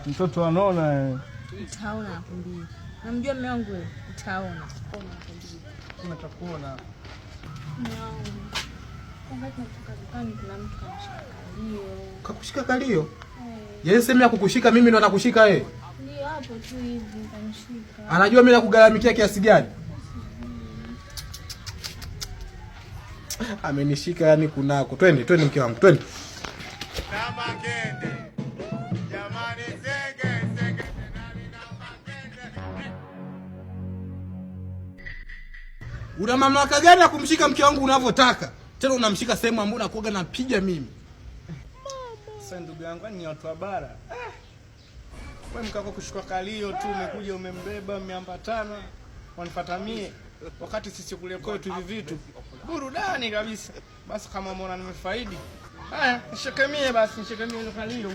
Mtoto anaona. Utaona nakwambia. Namjua mume wangu wewe, utaona. Unatakuona. Mume wangu. Wakati natoka dukani kuna mtu kanishika kalio. Kakushika kalio? Yeye sema kukushika mimi ndo nakushika yeye. Ndio hapo tu hivi kanishika. Anajua mimi nakugaramikia kiasi gani? Amenishika yani kunako. Twende mke wangu, twende. Kama kende. Jamani sege. Una mamlaka gani ya kumshika mke wangu unavyotaka? Tena unamshika sehemu ambayo unakuoga napiga mimi. Sasa ndugu yangu ni watu wa bara. Wewe mkako kushika kalio tu umekuja umembeba umeambatana wanifuata mie wakati sisi kule kwetu hivi vitu burudani kabisa. Basi kama umeona nimefaidi. Haya, nishikamie basi, nishikamie kalio.